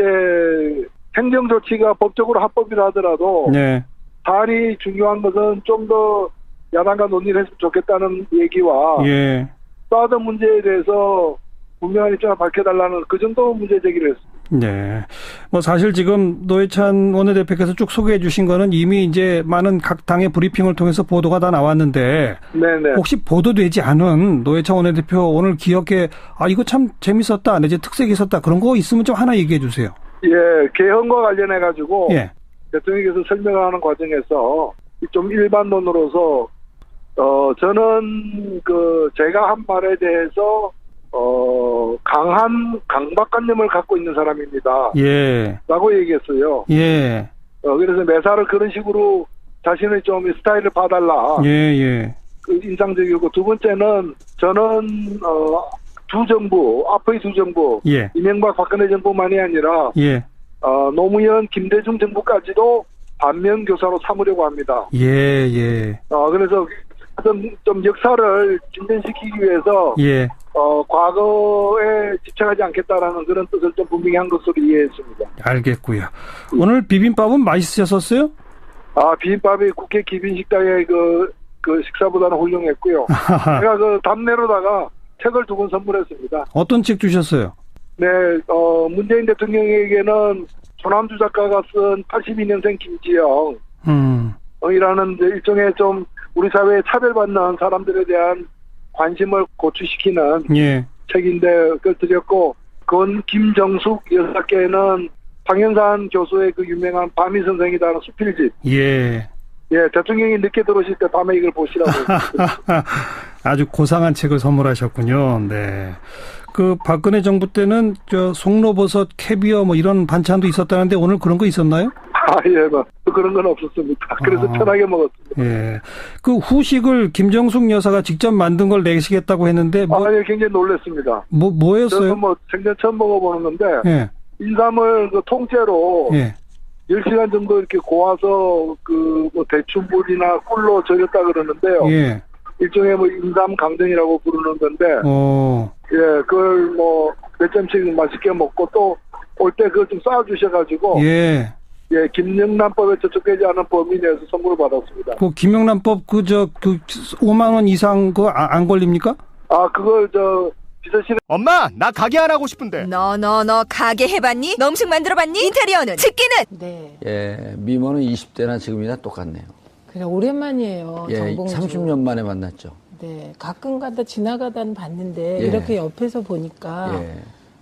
행정조치가 법적으로 합법이라 하더라도, 네. 사안이 중요한 것은 좀 더 야당과 논의를 했으면 좋겠다는 얘기와, 예. 사드 문제에 대해서 분명한 입장을 밝혀달라는 그 정도 문제 제기를 했습니다. 네. 뭐 사실 지금 노회찬 원내대표께서 쭉 소개해 주신 거는 이미 이제 많은 각 당의 브리핑을 통해서 보도가 다 나왔는데 네네. 혹시 보도되지 않은 노회찬 원내대표 오늘 기억에 이거 참 재밌었다 내지 특색이 있었다 그런 거 있으면 좀 하나 얘기해 주세요. 예, 개헌과 관련해 가지고 예. 대통령께서 설명하는 과정에서 좀 일반론으로서 저는 제가 한 말에 대해서 강한 강박관념을 갖고 있는 사람입니다. 예. 라고 얘기했어요. 예. 그래서 매사를 그런 식으로 자신의 좀 스타일을 봐달라. 예. 인상적이고, 두 번째는 저는 두 정부, 앞의 두 정부, 예. 이명박 박근혜 정부만이 아니라 예. 노무현 김대중 정부까지도 반면교사로 삼으려고 합니다. 예. 그래서 좀 역사를 진전시키기 위해서 예. 과거에 집착하지 않겠다라는 그런 뜻을 좀 분명히 한 것으로 이해했습니다. 알겠고요. 오늘 비빔밥은 맛있으셨어요? 비빔밥이 국회 기빈식당의 그 식사보다는 훌륭했고요. 제가 답례로다가 책을 2권 선물했습니다. 어떤 책 주셨어요? 네, 문재인 대통령에게는 조남주 작가가 쓴 82년생 김지영, 이라는 일종의 좀 우리 사회에 차별받는 사람들에 대한 관심을 고취시키는 예. 책인데 그걸 드렸고, 그건 김정숙 여사께는 황현산 교수의 그 유명한 밤이 선생이다는 수필집. 예. 예, 대통령이 늦게 들어오실 때 밤에 이걸 보시라고. 아주 고상한 책을 선물하셨군요. 네. 박근혜 정부 때는 송로버섯, 캐비어 뭐 이런 반찬도 있었다는데 오늘 그런 거 있었나요? 예, 그런 건 없었습니다. 그래서 편하게 먹었습니다. 예. 후식을 김정숙 여사가 직접 만든 걸 내시겠다고 했는데 예, 굉장히 놀랐습니다. 뭐였어요? 저는 생전 처음 먹어보는 건데, 예. 인삼을 통째로 예. 10시간 정도 이렇게 고아서 대추물이나 꿀로 절였다 그러는데요. 예. 일종의 인삼 강정이라고 부르는 건데, 예, 그걸 몇 점씩 맛있게 먹고 또 올 때 그걸 좀 쌓아주셔가지고, 예. 예, 김영란법에 저촉되지 않은 범위 내에서 선물을 받았습니다. 김영란법 5만 원 이상 안 걸립니까? 그걸 비서실에. 엄마, 나 가게 안 하고 싶은데. 너 가게 해봤니? 너 음식 만들어봤니? 인테리어는? 집기는? 네. 예, 미모는 20대나 지금이나 똑같네요. 그래, 오랜만이에요. 예, 정봉주. 30년 만에 만났죠. 네, 가끔 가다 지나가다 봤는데 예. 이렇게 옆에서 보니까 예.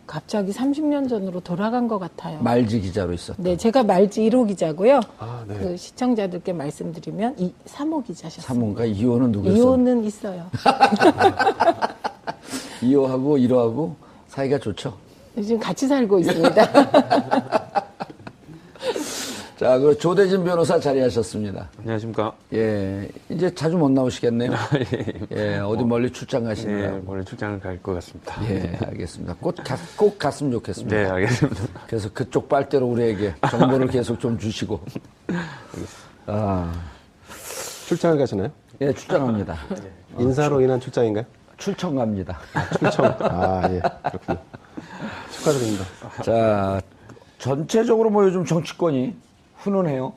갑자기 30년 전으로 돌아간 것 같아요. 말지 기자로 있었다. 네, 제가 말지 1호 기자고요. 아, 네. 그 시청자들께 말씀드리면 3호 기자셨어요. 3호인가 2호는 누구였어요? 2호는 있어요. 2호하고 1호하고 사이가 좋죠. 지금 같이 살고 있습니다. 자, 그 조대진 변호사 자리하셨습니다. 안녕하십니까. 예, 이제 자주 못 나오시겠네요. 예, 어디 멀리 출장 가시느라고. 네, 멀리 출장을 갈 것 같습니다. 예, 알겠습니다. 꼭 갔으면 좋겠습니다. 네, 알겠습니다. 그래서 그쪽 빨대로 우리에게 정보를 계속 좀 주시고. 아, 출장을 가시나요? 예, 출장합니다. 인사로 인한 출장인가요? 출청 갑니다. 출청. 아, 예. 그렇군요. 축하드립니다. 자, 전체적으로 뭐 요즘 정치권이 훈훈해요.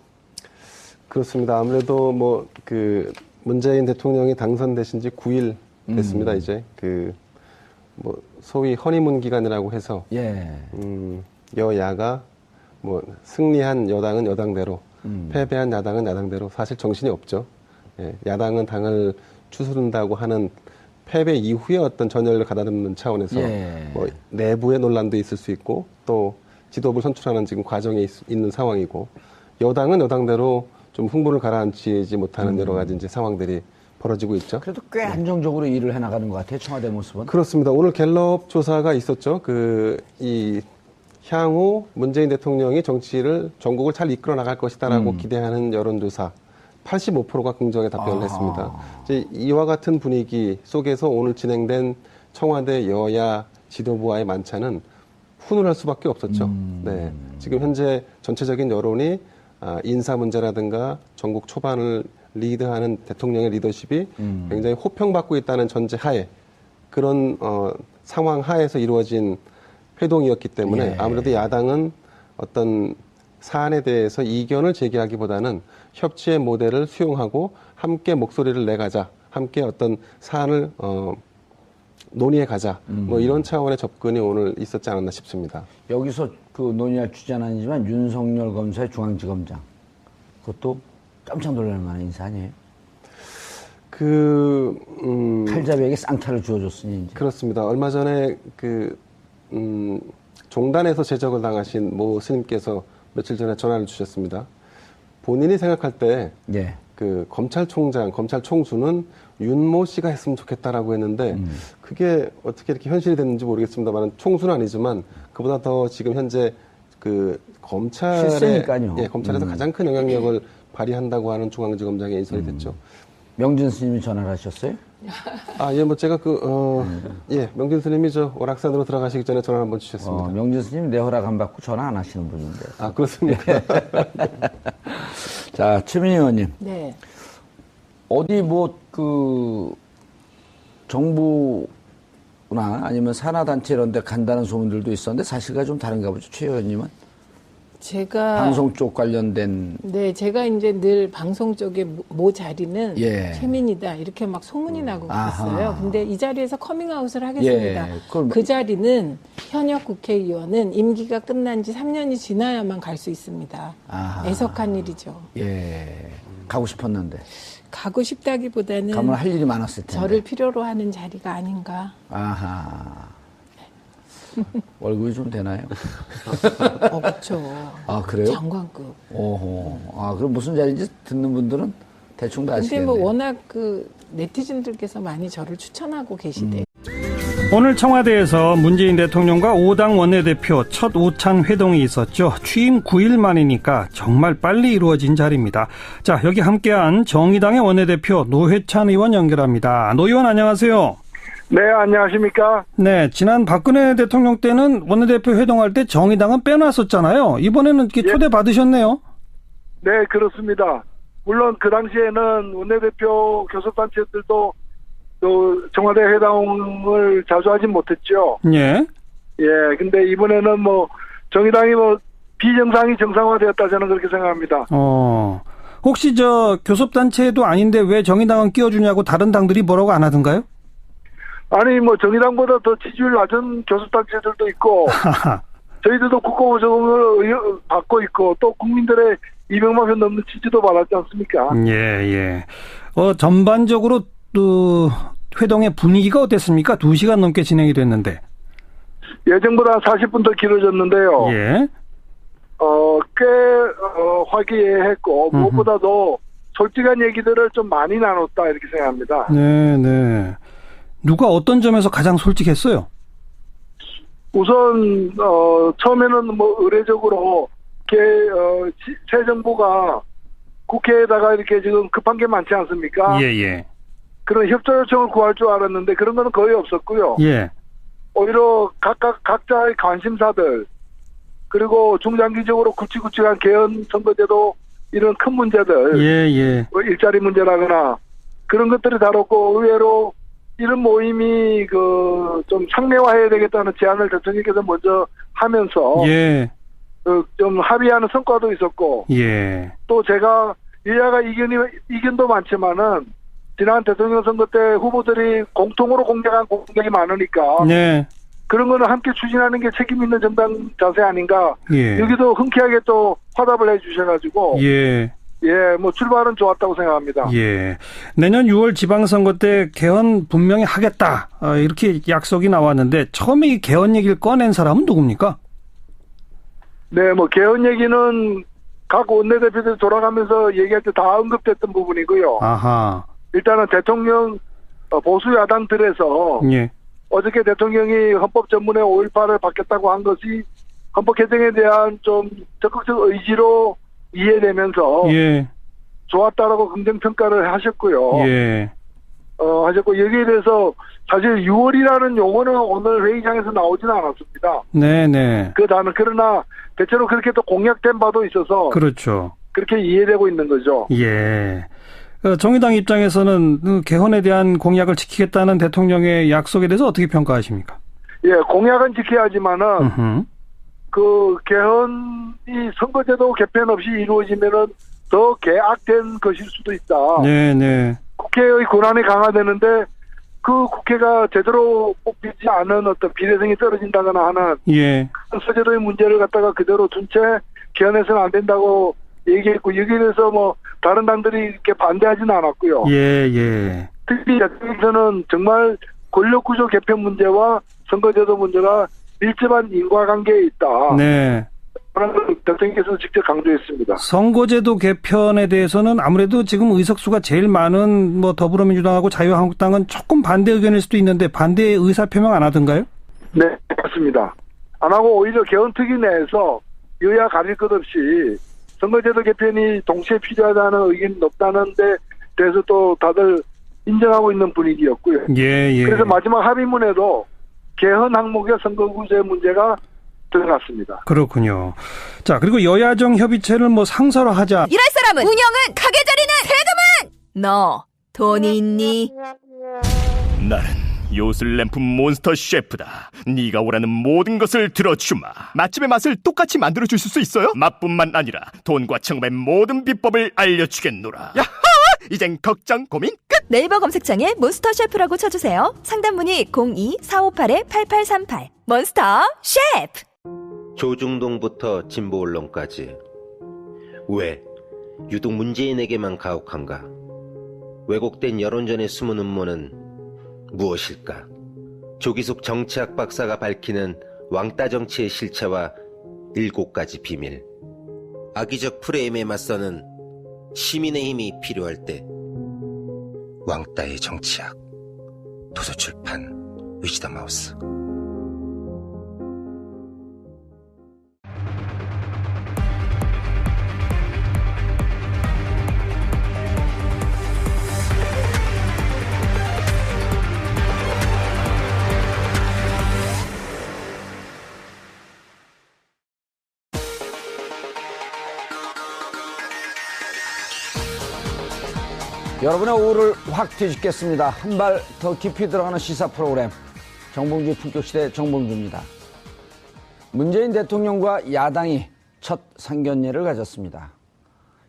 그렇습니다. 아무래도 뭐 그 문재인 대통령이 당선되신 지 9일 됐습니다. 이제 그 뭐 소위 허니문 기간이라고 해서 예. 여야가 뭐 승리한 여당은 여당대로 패배한 야당은 야당대로 사실 정신이 없죠. 예, 야당은 당을 추스른다고 하는 패배 이후에 어떤 전열을 가다듬는 차원에서 예. 뭐 내부의 논란도 있을 수 있고 또 지도부를 선출하는 지금 과정에 있는 상황이고 여당은 여당대로 좀 흥분을 가라앉히지 못하는 여러 가지 이제 상황들이 벌어지고 있죠. 그래도 꽤 안정적으로 일을 해나가는 것 같아요. 청와대 모습은. 그렇습니다. 오늘 갤럽 조사가 있었죠. 향후 문재인 대통령이 정치를 전국을 잘 이끌어 나갈 것이다라고 기대하는 여론조사 85%가 긍정의 답변을 했습니다. 이제 이와 같은 분위기 속에서 오늘 진행된 청와대 여야 지도부와의 만찬은 훈훈할 수밖에 없었죠. 네. 지금 현재 전체적인 여론이 인사 문제라든가 전국 초반을 리드하는 대통령의 리더십이 굉장히 호평받고 있다는 전제 하에 그런 상황 하에서 이루어진 회동이었기 때문에 아무래도 야당은 어떤 사안에 대해서 이견을 제기하기보다는 협치의 모델을 수용하고 함께 목소리를 내가자, 함께 어떤 사안을 논의해 가자, 뭐 이런 차원의 접근이 오늘 있었지 않았나 싶습니다. 여기서 그 논의할 주제는 아니지만 윤석열 검사의 중앙지검장, 그것도 깜짝 놀랄 만한 인사 아니에요? 칼잡이에게 쌍타를 주어줬으니 이제. 그렇습니다. 얼마 전에 종단에서 제적을 당하신 모 스님께서 며칠 전에 전화를 주셨습니다. 본인이 생각할 때 검찰총장, 검찰 총수는 윤모 씨가 했으면 좋겠다라고 했는데 그게 어떻게 이렇게 현실이 됐는지 모르겠습니다만 총수는 아니지만 그보다 더 지금 현재 검찰에서 가장 큰 영향력을 발휘한다고 하는 중앙지검장에 인선이 됐죠. 명진 스님이 전화를 하셨어요? 제가 명진 스님이 오락산으로 들어가시기 전에 전화 한번 주셨습니다. 명진 스님 내 허락 안 받고 전화 안 하시는 분인데. 그렇습니까? 자, 최민희 의원님. 네. 어디 정부나 아니면 산하단체 이런 데 간다는 소문들도 있었는데 사실과 좀 다른가 보죠, 최 의원님은? 제가 방송 쪽 관련된. 네, 제가 이제 늘 방송 쪽의 모 자리는 최민희다 이렇게 막 소문이 나고 그랬어요. 근데 이 자리에서 커밍아웃을 하겠습니다. 그 자리는 현역 국회의원은 임기가 끝난 지 3년이 지나야만 갈 수 있습니다. 애석한 일이죠. 가고 싶었는데. 가고 싶다기보다는 가면 할 일이 많았을 텐데. 저를 필요로 하는 자리가 아닌가. 월급이 좀 되나요? 그렇죠. 그래요? 장관급. 그럼 무슨 자리인지 듣는 분들은 대충 다 아시겠네요. 근데 워낙 네티즌들께서 많이 저를 추천하고 계시대요. 오늘 청와대에서 문재인 대통령과 5당 원내대표 첫 오찬 회동이 있었죠. 취임 9일 만이니까 정말 빨리 이루어진 자리입니다. 자, 여기 함께한 정의당의 원내대표 노회찬 의원 연결합니다. 노 의원 안녕하세요. 네, 안녕하십니까? 네, 지난 박근혜 대통령 때는 원내대표 회동할 때 정의당은 빼놨었잖아요. 이번에는 이렇게 초대 받으셨네요. 네, 그렇습니다. 물론 그 당시에는 원내대표 교섭단체들도 청와대 회담을 자주 하진 못했죠. 근데 이번에는 정의당이 비정상이 정상화되었다 저는 그렇게 생각합니다. 혹시 교섭단체도 아닌데 왜 정의당은 끼워주냐고 다른 당들이 뭐라고 안 하던가요? 아니 뭐 정의당보다 더 지지율 낮은 교섭단체들도 있고 저희들도 국가보조금을 받고 있고 또 국민들의 200만 원 넘는 지지도 받았지 않습니까? 예. 전반적으로 또 회동의 분위기가 어땠습니까? 2시간 넘게 진행이 됐는데. 예정보다 40분 더 길어졌는데요. 예. 꽤 화기애애했고 무엇보다도 솔직한 얘기들을 좀 많이 나눴다 이렇게 생각합니다. 네. 누가 어떤 점에서 가장 솔직했어요? 우선 처음에는 뭐 의례적으로 새 정부가 국회에다가 이렇게 지금 급한 게 많지 않습니까? 예. 그런 협조 요청을 구할 줄 알았는데 그런 거는 거의 없었고요. 예. 오히려 각자의 관심사들 그리고 중장기적으로 굵직굵직한 개헌 선거제도 이런 큰 문제들, 예. 뭐 일자리 문제라거나 그런 것들이 다뤘고 의외로 이런 모임이 좀 상례화해야 되겠다는 제안을 대통령께서 먼저 하면서 예. 좀 합의하는 성과도 있었고, 예. 또 제가 여야가 이견도 많지만은 지난 대통령 선거 때 후보들이 공통으로 공략한 공약이 많으니까. 네. 그런 거는 함께 추진하는 게 책임 있는 정당 자세 아닌가. 예. 여기도 흔쾌하게 또 화답을 해주셔가지고. 예. 뭐 출발은 좋았다고 생각합니다. 예. 내년 6월 지방선거 때 개헌 분명히 하겠다. 이렇게 약속이 나왔는데 처음에 이 개헌 얘기를 꺼낸 사람은 누굽니까? 네, 뭐 개헌 얘기는 각 원내대표들이 돌아가면서 얘기할 때 다 언급됐던 부분이고요. 아하. 일단은 대통령 보수 야당들에서 예. 어저께 대통령이 헌법 전문회 5.18을 받겠다고 한 것이 헌법 개정에 대한 좀 적극적 의지로 이해되면서 예. 좋았다라고 긍정평가를 하셨고요. 예. 하셨고 여기에 대해서 사실 6월이라는 용어는 오늘 회의장에서 나오지는 않았습니다. 네네. 그러나 대체로 그렇게 또 공약된 바도 있어서 그렇죠. 그렇게 이해되고 있는 거죠. 예. 정의당 입장에서는 개헌에 대한 공약을 지키겠다는 대통령의 약속에 대해서 어떻게 평가하십니까? 예, 공약은 지켜야 하지만은 그 개헌이 선거제도 개편 없이 이루어지면은 더 개악된 것일 수도 있다. 네네. 국회의 권한이 강화되는데 그 국회가 제대로 뽑히지 않은 어떤 비례성이 떨어진다거나 하는 예. 선거제도의 문제를 갖다가 그대로 둔 채 개헌해서는 안 된다고 얘기했고 여기에 대해서 뭐 다른 당들이 이렇게 반대하지는 않았고요. 예. 특히 야당에서는 정말 권력구조 개편 문제와 선거제도 문제가 밀접한 인과관계에 있다. 네. 대통령께서 직접 강조했습니다. 선거제도 개편에 대해서는 아무래도 지금 의석수가 제일 많은 뭐 더불어민주당하고 자유한국당은 조금 반대 의견일 수도 있는데 반대 의사 표명 안 하던가요? 네, 맞습니다. 안 하고 오히려 개헌특위 내에서 여야 가릴 것 없이 선거제도 개편이 동시에 필요하다는 의견이 높다는 데 대해서 또 다들 인정하고 있는 분위기였고요. 예. 그래서 마지막 합의문에도 개헌 항목의 선거구제 문제가 들어갔습니다. 그렇군요. 자, 그리고 여야정 협의체를 뭐 상설화하자. 일할 사람은 운영은 가게 자리는 세금은 너 돈이 있니? 나는 요술램프 몬스터 셰프다. 네가 원하는 모든 것을 들어주마. 맛집의 맛을 똑같이 만들어줄 수 있어요? 맛뿐만 아니라 돈과 청음의 모든 비법을 알려주겠노라. 야하! 이젠 걱정 고민 끝! 네이버 검색창에 몬스터 셰프라고 쳐주세요. 상담 문의 02-4558-8838 몬스터 셰프. 조중동부터 진보 언론까지 왜 유독 문재인에게만 가혹한가? 왜곡된 여론전의 숨은 음모는 무엇일까? 조기숙 정치학 박사가 밝히는 왕따 정치의 실체와 7가지 비밀. 악의적 프레임에 맞서는 시민의 힘이 필요할 때 왕따의 정치학. 도서출판 위즈덤 하우스. 여러분의 오후를 확 뒤집겠습니다. 한 발 더 깊이 들어가는 시사 프로그램 정봉주의 품격시대 정봉주입니다. 문재인 대통령과 야당이 첫 상견례를 가졌습니다.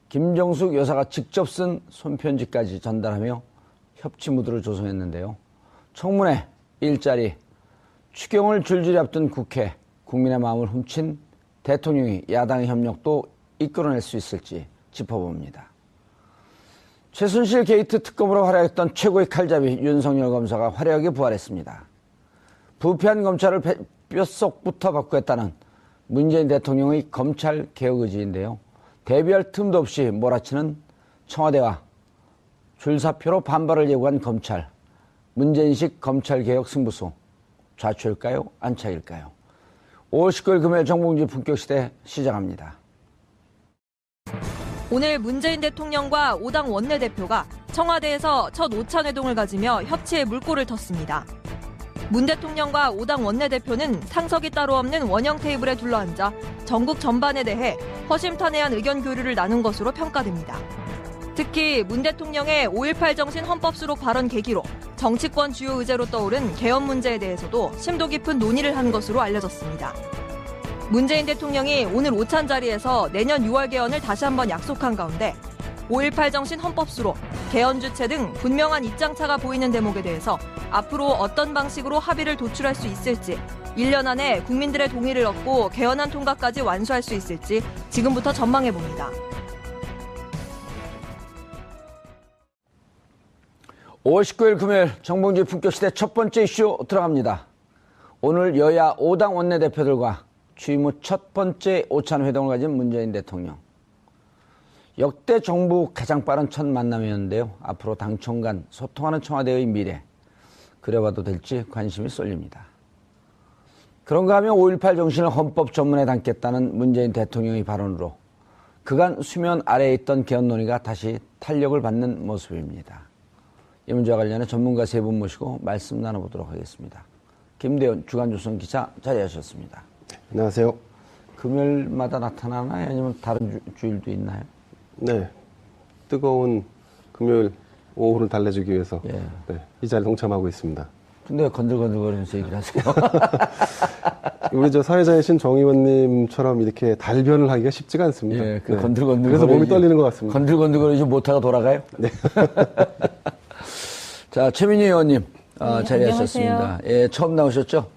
김정숙 여사가 직접 쓴 손편지까지 전달하며 협치 무드를 조성했는데요. 청문회 일자리, 추경을 줄줄이 앞둔 국회, 국민의 마음을 훔친 대통령이 야당의 협력도 이끌어낼 수 있을지 짚어봅니다. 최순실 게이트 특검으로 활약했던 최고의 칼잡이 윤석열 검사가 화려하게 부활했습니다. 부패한 검찰을 뼛속부터 바꾸겠다는 문재인 대통령의 검찰 개혁 의지인데요. 대비할 틈도 없이 몰아치는 청와대와 줄사표로 반발을 예고한 검찰. 문재인식 검찰개혁 승부수. 좌초일까요? 안착일까요? 5월 19일 금요일 정봉주 품격시대 시작합니다. 오늘 문재인 대통령과 5당 원내대표가 청와대에서 첫 오찬회동을 가지며 협치의 물꼬를 텄습니다. 문 대통령과 5당 원내대표는 상석이 따로 없는 원형 테이블에 둘러앉아 전국 전반에 대해 허심탄회한 의견 교류를 나눈 것으로 평가됩니다. 특히 문 대통령의 5.18 정신 헌법 수록 발언 계기로 정치권 주요 의제로 떠오른 개헌 문제에 대해서도 심도 깊은 논의를 한 것으로 알려졌습니다. 문재인 대통령이 오늘 오찬 자리에서 내년 6월 개헌을 다시 한번 약속한 가운데 5.18 정신 헌법 수록, 개헌 주체 등 분명한 입장차가 보이는 대목에 대해서 앞으로 어떤 방식으로 합의를 도출할 수 있을지, 1년 안에 국민들의 동의를 얻고 개헌안 통과까지 완수할 수 있을지 지금부터 전망해봅니다. 5월 19일 금요일 정봉주의 품격시대 첫 번째 이슈 들어갑니다. 오늘 여야 5당 원내대표들과 취임 후 첫 번째 오찬회동을 가진 문재인 대통령. 역대 정부 가장 빠른 첫 만남이었는데요. 앞으로 당청 간 소통하는 청와대의 미래 그려봐도 될지 관심이 쏠립니다. 그런가 하면 5.18 정신을 헌법 전문에 담겠다는 문재인 대통령의 발언으로 그간 수면 아래에 있던 개헌 논의가 다시 탄력을 받는 모습입니다. 이 문제와 관련해 전문가 세 분 모시고 말씀 나눠보도록 하겠습니다. 김대현 주간조선 기자 자리하셨습니다. 안녕하세요. 금요일마다 나타나나요? 아니면 다른 주일도 있나요? 네. 뜨거운 금요일 오후를 달래주기 위해서 예. 네, 이 자리에 동참하고 있습니다. 근데 건들건들거리면서 얘기를 하세요. 우리 저 사회자이신 정 의원님처럼 이렇게 달변을 하기가 쉽지가 않습니다. 예, 그 네. 건들건들. 그래서 몸이 떨리는 것 같습니다. 건들건들거리지 못하고 돌아가요? 네. 자, 최민희 의원님 자리하셨습니다. 예, 처음 나오셨죠?